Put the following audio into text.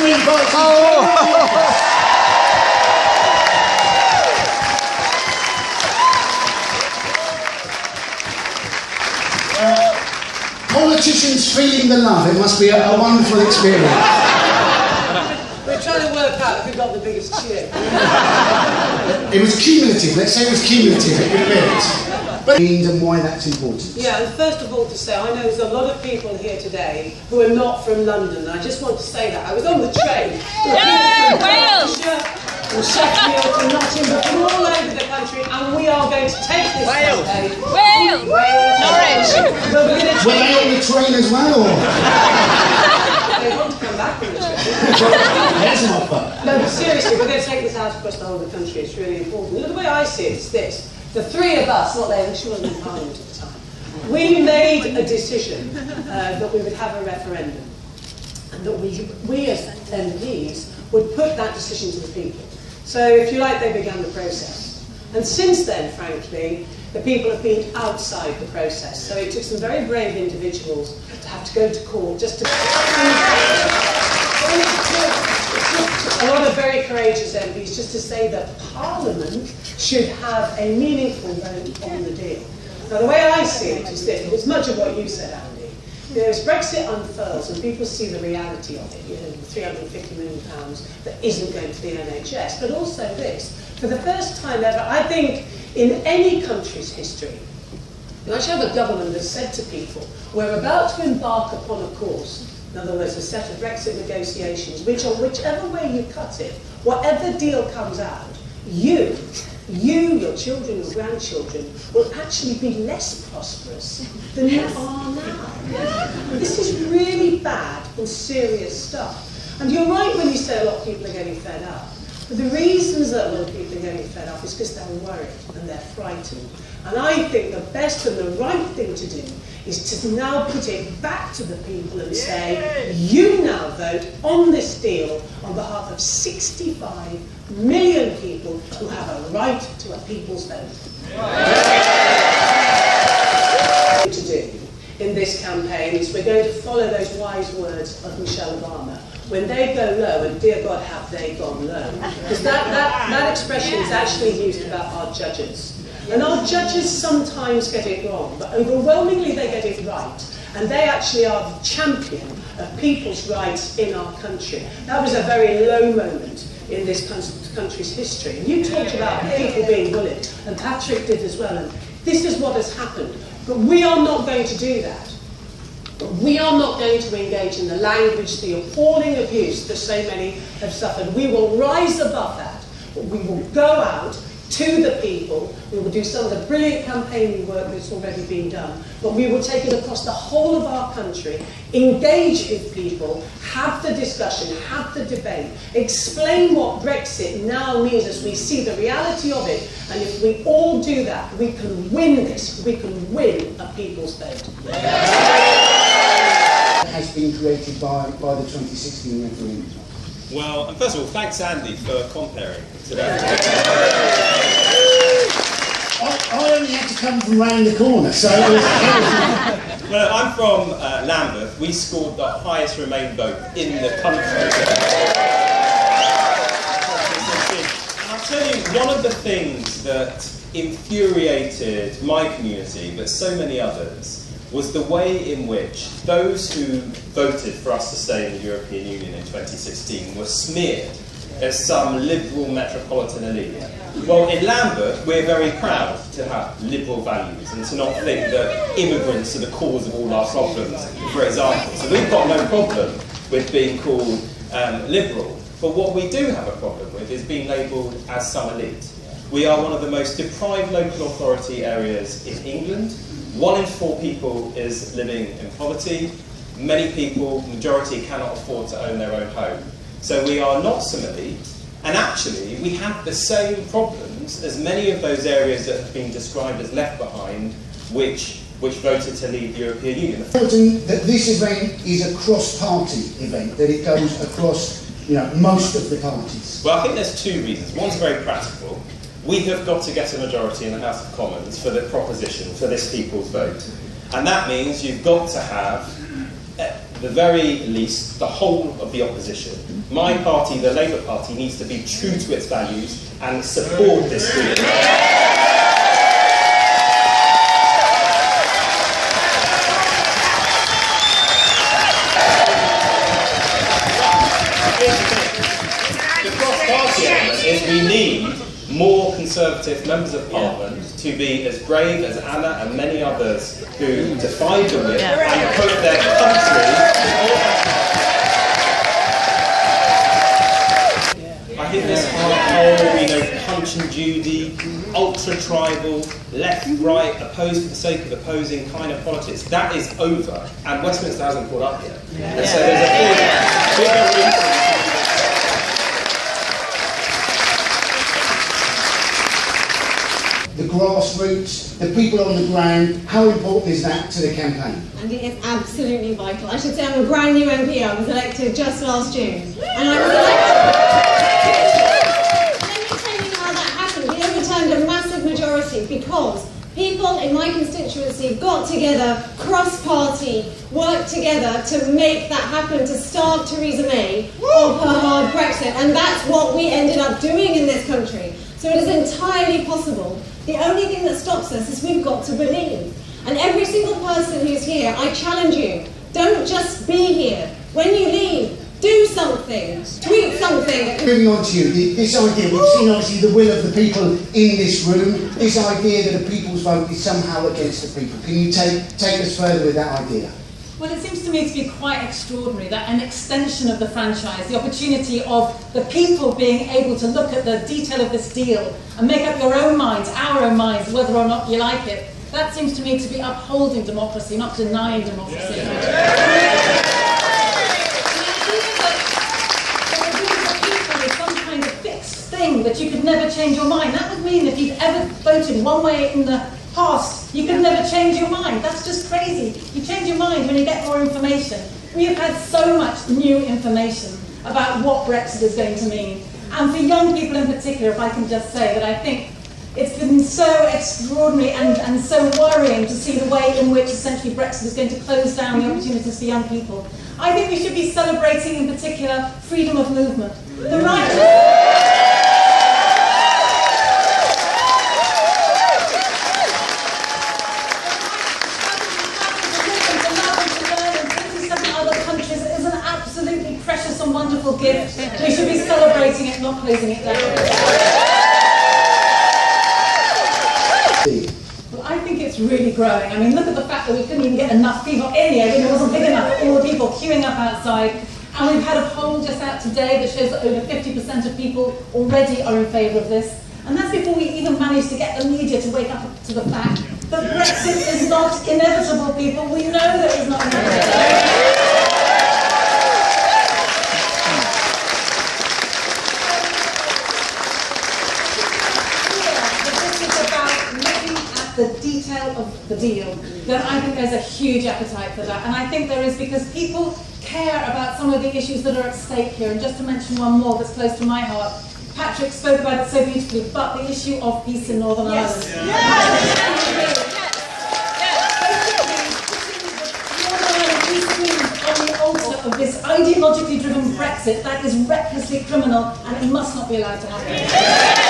Green Party. Politicians feeling the love. It must be a wonderful experience. We're trying to work out who got the biggest cheer. It was cumulative. Let's say it was cumulative. It was. But and why that's important. Yeah, and first of all to say, I know there's a lot of people here today who are not from London. I just want to say that. I was on the train. Yeah, Wales! From Sheffield, from Nottingham, from all over the country, and we are going to take this campaign. Wales! Norwich! Were they on the train as well? Or? They want to come back on the train. There's an offer. No, but seriously, we're going to take this out across the whole of the country. It's really important. The way I see it is this. The three of us, not Larry, she wasn't in Parliament at the time, we made a decision that we would have a referendum and that we as MPs would put that decision to the people. So, if you like, they began the process. And since then, frankly, the people have been outside the process. So it took some very brave individuals to have to go to court just to... A lot of very courageous MPs just to say that Parliament should have a meaningful vote on the deal. Now, the way I see it is this, it's much of what you said, Andy. As Brexit unfurls and people see the reality of it, the £350 million that isn't going to the NHS, but also this, for the first time ever, I think, in any country's history, you actually have a government that said to people, we're about to embark upon a course. In other words, a set of Brexit negotiations, which on whichever way you cut it, whatever deal comes out, you, your children, your grandchildren, will actually be less prosperous than you are now. This is really bad and serious stuff. And you're right when you say a lot of people are getting fed up. But the reasons that a lot of people are getting fed up is because they're worried and they're frightened. And I think the best and the right thing to do is to now put it back to the people and say, you now vote on this deal on behalf of 65 million people who have a right to a people's vote. What to do in this campaign is we're going to follow those wise words of Michelle Obama. When they go low, and dear God, have they gone low? Because that expression is actually used about our judges. And our judges sometimes get it wrong, but overwhelmingly they get it right. And they actually are the champion of people's rights in our country. That was a very low moment in this country's history. And you talked about people being bullied, and Patrick did as well. And this is what has happened. But we are not going to do that. We are not going to engage in the language, the appalling abuse that so many have suffered. We will rise above that. But we will go out to the people. We will do some of the brilliant campaigning work that's already been done. But we will take it across the whole of our country, engage with people, have the discussion, have the debate, explain what Brexit now means as we see the reality of it. And if we all do that, we can win this. We can win a people's vote. Has been created by the 2016 referendum? Well, and first of all, thanks Andy for comparing today. I only had to come from round the corner, so it was... Well, I'm from Lambeth. We scored the highest Remain vote in the country. And I'll tell you, one of the things that infuriated my community, but so many others, was the way in which those who voted for us to stay in the European Union in 2016 were smeared as some liberal metropolitan elite. Well, in Lambeth, we're very proud to have liberal values and to not think that immigrants are the cause of all our problems, for example. So we've got no problem with being called liberal. But what we do have a problem with is being labelled as some elite. We are one of the most deprived local authority areas in England. 1 in 4 people is living in poverty. Many people, majority, cannot afford to own their own home. So we are not some elite, and actually we have the same problems as many of those areas that have been described as left behind, which voted to leave the European Union. Important that this event is a cross-party event, that it goes across, most of the parties. Well, I think there's 2 reasons. One's very practical. We have got to get a majority in the House of Commons for the proposition, for this people's vote. And that means you've got to have the very least, the whole of the opposition, my party, the Labour Party, needs to be true to its values and support this deal. The cross-party element is we need more Conservative members of Parliament to be as brave as Anna and many others who defied the whip and put their country. I think this hardcore, Punch and Judy, ultra-tribal, left-right, opposed for the sake of opposing kind of politics, that is over, and Westminster hasn't caught up yet. And so there's a bigger reason. The grassroots, the people on the ground, how important is that to the campaign? I think it's absolutely vital. I should say I'm a brand new MP. I was elected just last June. And I was elected. Let me tell you how that happened. We overturned a massive majority because people in my constituency got together, cross-party, worked together to make that happen, to starve Theresa May of her hard Brexit. And that's what we ended up doing in this country. So it is entirely possible. The only thing that stops us is we've got to believe. And every single person who's here, I challenge you, don't just be here. When you leave, do something, tweet something. Moving on to you, this idea, we've seen obviously the will of the people in this room, this idea that a people's vote is somehow against the people. Can you take us further with that idea? Well, it seems to me to be quite extraordinary that an extension of the franchise, the opportunity of the people being able to look at the detail of this deal and make up your own minds, our own minds, whether or not you like it, that seems to me to be upholding democracy, not denying democracy. The idea that the will of the people is some kind of fixed thing that you could never change your mind, that would mean if you'd ever voted one way in the past, you could never change your mind. That's just crazy. You change your mind when you get more information. We have had so much new information about what Brexit is going to mean. And for young people in particular, if I can just say that I think it's been so extraordinary and so worrying to see the way in which essentially Brexit is going to close down the opportunities for young people. I think we should be celebrating in particular freedom of movement. The right precious and wonderful gift. We should be celebrating it, not closing it down. Well, I think it's really growing. I mean, look at the fact that we couldn't even get enough people in here. It wasn't big enough. All the people queuing up outside. And we've had a poll just out today that shows that over 50% of people already are in favour of this. And that's before we even managed to get the media to wake up to the fact that Brexit is not inevitable, people. We know that it's not inevitable. The detail of the deal, then I think there's a huge appetite for that. And I think there is because people care about some of the issues that are at stake here. And just to mention one more that's close to my heart, Patrick spoke about it so beautifully, but the issue of peace in Northern Ireland. On the altar of this ideologically driven Brexit, that is recklessly criminal and it must not be allowed to happen.